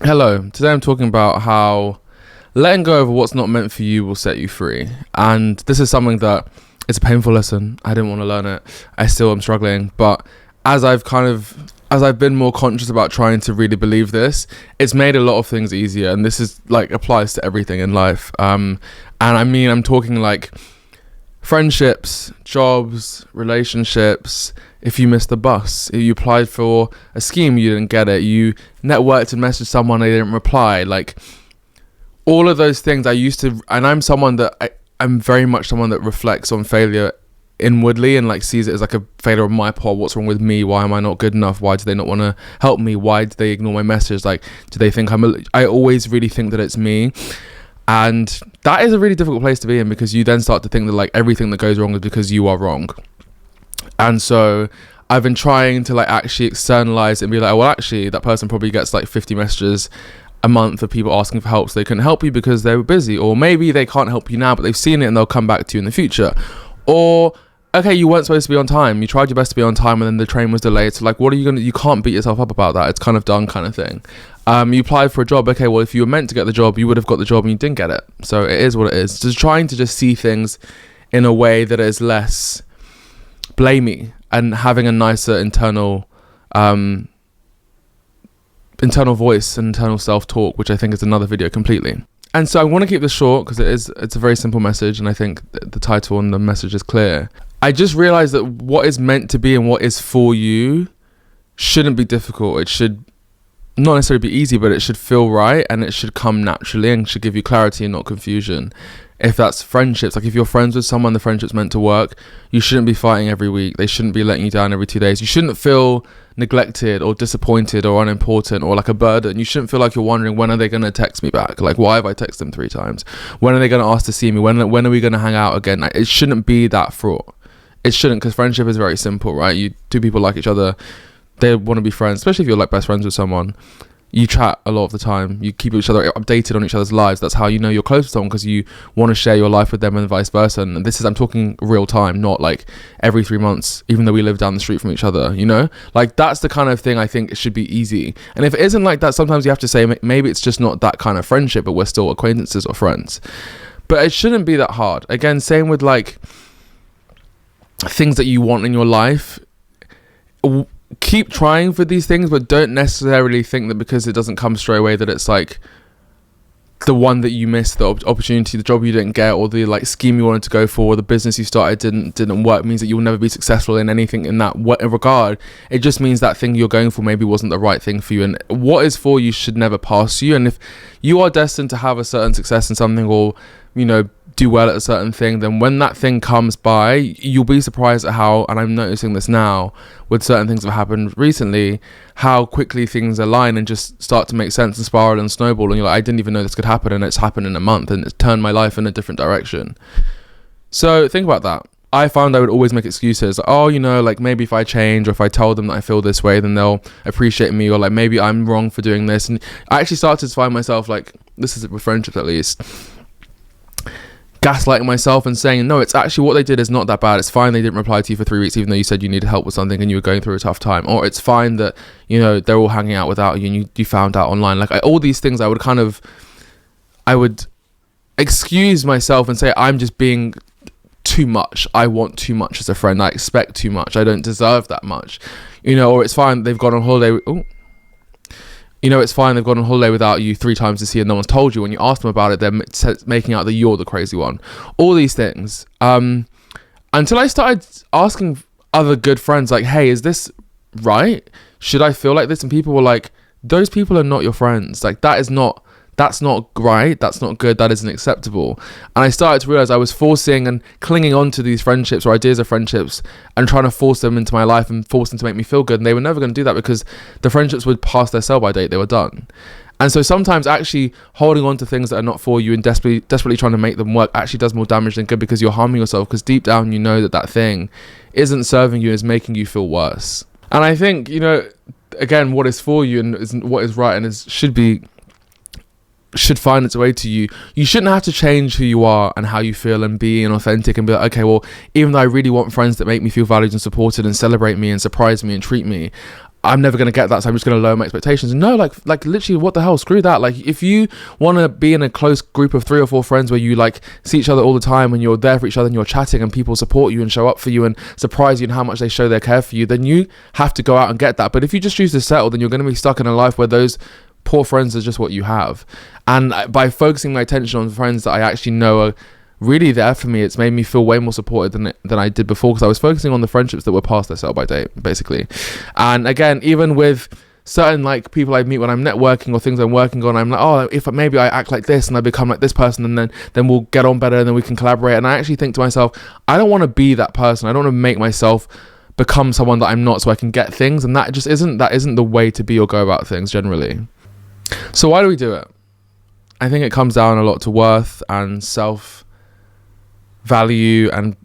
Hello, today I'm talking about how letting go of what's not meant for you will set you free. And this is something that it's a painful lesson. I didn't want to learn it. I still am struggling. But as I've been more conscious about trying to really believe this, it's made a lot of things easier. And this is like applies to everything in life. And I mean, I'm talking like friendships, jobs, relationships. If you missed the bus, if you applied for a scheme, you didn't get it, you networked and messaged someone, they didn't reply, like all of those things I used to. And I'm very much someone that reflects on failure inwardly and like sees it as like a failure of my part. What's wrong with me? Why am I not good enough? Why do they not want to help me? Why do they ignore my message? Like, do they think I always really think that it's me. And that is a really difficult place to be in, because you then start to think that like everything that goes wrong is because you are wrong. And so I've been trying to like actually externalize it and be like, well, actually that person probably gets like 50 messages a month of people asking for help, so they couldn't help you because they were busy, or maybe they can't help you now but they've seen it and they'll come back to you in the future. Or okay, you weren't supposed to be on time, you tried your best to be on time and then the train was delayed, so like what are you gonna, you can't beat yourself up about that, it's kind of done kind of thing. You applied for a job, okay, well if you were meant to get the job you would have got the job and you didn't get it, so it is what it is. Just trying to just see things in a way that is less blamey and having a nicer internal voice and internal self-talk, which I think is another video completely. And so I want to keep this short because it's a very simple message, and I think the title and the message is clear. I just realized that what is meant to be and what is for you shouldn't be difficult. It should not necessarily be easy, but it should feel right and it should come naturally and should give you clarity and not confusion. If that's friendships, like if you're friends with someone, the friendship's meant to work, you shouldn't be fighting every week. They shouldn't be letting you down every 2 days. You shouldn't feel neglected or disappointed or unimportant or like a burden. You shouldn't feel like you're wondering, when are they going to text me back? Like, why have I texted them 3 times? When are they going to ask to see me? When are we going to hang out again? Like, it shouldn't be that fraught. It shouldn't, because friendship is very simple, right? Two people like each other, they want to be friends, especially if you're like best friends with someone. You chat a lot of the time, you keep each other updated on each other's lives. That's how you know you're close to someone, because you want to share your life with them and vice versa. And this is, I'm talking real time, not like every 3 months, even though we live down the street from each other, you know? Like, that's the kind of thing I think it should be easy. And if it isn't like that, sometimes you have to say, maybe it's just not that kind of friendship, but we're still acquaintances or friends. But it shouldn't be that hard. Again, same with like things that you want in your life. Keep trying for these things, but don't necessarily think that because it doesn't come straight away that it's like the one that you missed, the opportunity, the job you didn't get, or the like scheme you wanted to go for, or the business you started didn't work, means that you'll never be successful in anything in that regard. It just means that thing you're going for maybe wasn't the right thing for you, and what is for you should never pass you. And if you are destined to have a certain success in something, or you know, do well at a certain thing, then when that thing comes by, you'll be surprised at how, and I'm noticing this now with certain things that have happened recently, how quickly things align and just start to make sense and spiral and snowball, and you're like, I didn't even know this could happen, and it's happened in a month and it's turned my life in a different direction. So think about that. I found I would always make excuses, like, oh, you know, like maybe if I change, or if I tell them that I feel this way, then they'll appreciate me, or like maybe I'm wrong for doing this. And I actually started to find myself, like, this is with friendships at least, gaslighting myself and saying, no, it's actually what they did is not that bad. It's fine they didn't reply to you for 3 weeks, even though you said you needed help with something and you were going through a tough time. Or it's fine that, you know, they're all hanging out without you and you found out online. Like, all these things I would excuse myself and say, I'm just being too much. I want too much as a friend. I expect too much. I don't deserve that much. You know, or it's fine they've gone on holiday. It's fine they've gone on holiday without you 3 times this year and no one's told you. When you ask them about it, they're making out that you're the crazy one. All these things. Until I started asking other good friends, like, hey, is this right? Should I feel like this? And people were like, those people are not your friends. Like, that's not right. That's not good. That isn't acceptable. And I started to realize I was forcing and clinging on to these friendships or ideas of friendships and trying to force them into my life and force them to make me feel good. And they were never going to do that, because the friendships would pass their sell-by date. They were done. And so sometimes actually holding on to things that are not for you and desperately trying to make them work actually does more damage than good, because you're harming yourself, because deep down you know that thing isn't serving you and is making you feel worse. And I think, you know, again, what is for you and what is right and should find its way to you. You shouldn't have to change who you are and how you feel and be inauthentic and be like, okay, well, even though I really want friends that make me feel valued and supported and celebrate me and surprise me and treat me, I'm never going to get that, so I'm just going to lower my expectations. No, like literally, what the hell, screw that. Like, if you want to be in a close group of 3 or 4 friends where you like see each other all the time and you're there for each other and you're chatting and people support you and show up for you and surprise you and how much they show their care for you, then you have to go out and get that. But if you just choose to settle, then you're going to be stuck in a life where those poor friends are just what you have. And by focusing my attention on friends that I actually know are really there for me, it's made me feel way more supported than I did before, because I was focusing on the friendships that were past their sell by date, basically. And again, even with certain like people I meet when I'm networking or things I'm working on, I'm like, oh, if maybe I act like this and I become like this person, and then we'll get on better and then we can collaborate. And I actually think to myself, I don't want to be that person. I don't want to make myself become someone that I'm not so I can get things, and that isn't the way to be or go about things generally. So why do we do it? I think it comes down a lot to worth and self value and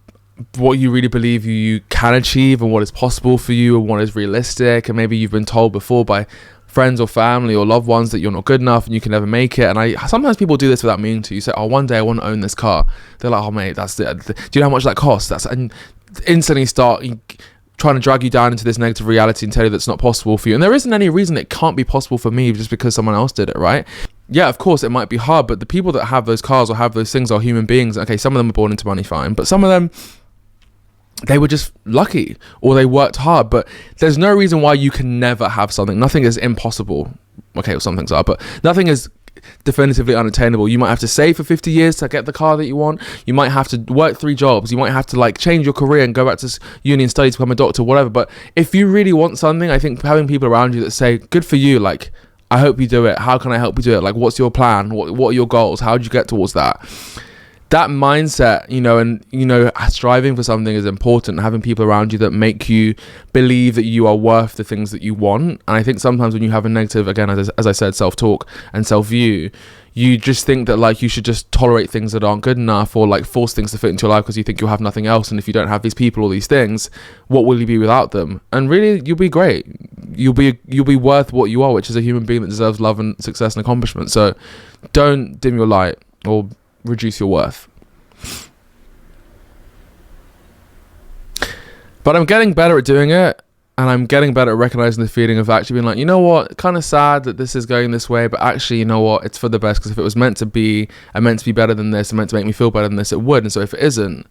what you really believe you can achieve and what is possible for you and what is realistic. And maybe you've been told before by friends or family or loved ones that you're not good enough and you can never make it. And sometimes people do this without meaning to. You say, oh, one day I want to own this car. They're like, oh mate, that's it. Do you know how much that costs? And instantly start trying to drag you down into this negative reality and tell you that's not possible for you. And there isn't any reason it can't be possible for me just because someone else did it, right? Yeah, of course it might be hard, but the people that have those cars or have those things are human beings. Okay, some of them are born into money, fine, but some of them, they were just lucky or they worked hard. But there's no reason why you can never have something. Nothing is impossible. Okay, well, some things are, but nothing is definitively unattainable. You might have to save for 50 years to get the car that you want. You might have to work 3 jobs. You might have to like change your career and go back to uni and study to become a doctor, whatever. But if you really want something, I think having people around you that say, good for you, like, I hope you do it. How can I help you do it? Like, what's your plan? What are your goals? How do you get towards that? That mindset, and striving for something is important. Having people around you that make you believe that you are worth the things that you want. And I think sometimes when you have a negative, again, as I said, self-talk and self-view, you just think that like you should just tolerate things that aren't good enough, or like force things to fit into your life because you think you'll have nothing else. And if you don't have these people or these things, what will you be without them? And really, you'll be great. You'll be worth what you are, which is a human being that deserves love and success and accomplishment. So don't dim your light or reduce your worth. But I'm getting better at doing it, and I'm getting better at recognizing the feeling of actually being like, you know what, kind of sad that this is going this way, but actually, you know what, it's for the best, because if it was meant to be, and meant to be better than this, and meant to make me feel better than this, it would. And so if it isn't,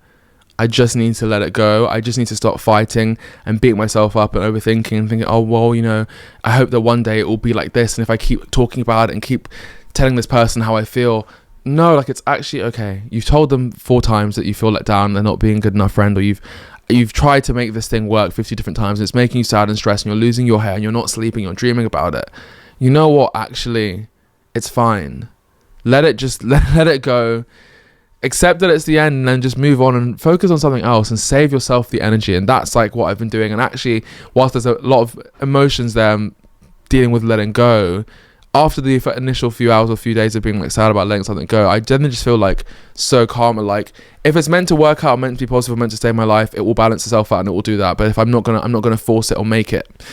I just need to let it go. I just need to stop fighting and beating myself up and overthinking and thinking, oh, well, I hope that one day it will be like this, and if I keep talking about it and keep telling this person how I feel, no, like, it's actually okay. You've told them 4 times that you feel let down, they're not being a good enough friend, or you've tried to make this thing work 50 different times, and it's making you sad and stressed, and you're losing your hair, and you're not sleeping, you're dreaming about it. You know what? Actually, it's fine. Let it go. Accept that it's the end, and then just move on and focus on something else and save yourself the energy. And that's like what I've been doing. And actually, whilst there's a lot of emotions there, I'm dealing with letting go. After the initial few hours or few days of being like sad about letting something go, I generally just feel like so calm. And like, if it's meant to work out, meant to be positive, meant to stay in my life, it will balance itself out and it will do that. But if I'm not gonna force it or make it.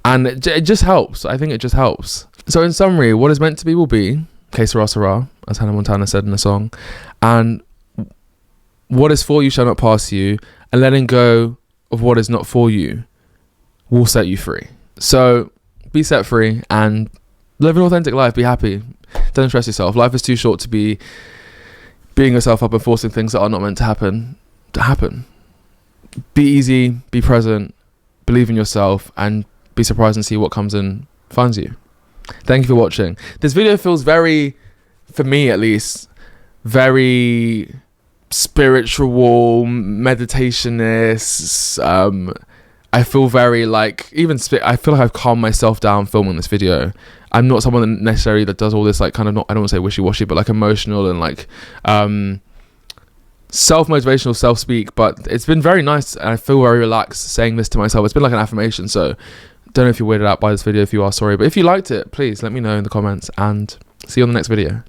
And it just helps. I think it just helps. So in summary, what is meant to be will be. Que sera, sera, as Hannah Montana said in a song. And what is for you shall not pass you. And letting go of what is not for you will set you free. So be set free and live an authentic life. Be happy. Don't stress yourself. Life is too short to be beating yourself up and forcing things that are not meant to happen. Be easy, be present, believe in yourself, and be surprised and see what comes and finds you. Thank you for watching. This video feels very, for me at least, very spiritual, meditationist. I feel very like, I feel like I've calmed myself down filming this video. I'm not someone that necessarily that does all this like kind of, not, I don't want to say wishy-washy, but like emotional and like self-motivational self-speak. But it's been very nice, and I feel very relaxed saying this to myself. It's been like an affirmation. So don't know if you're weirded out by this video. If you are, sorry. But if you liked it, please let me know in the comments, and see you on the next video.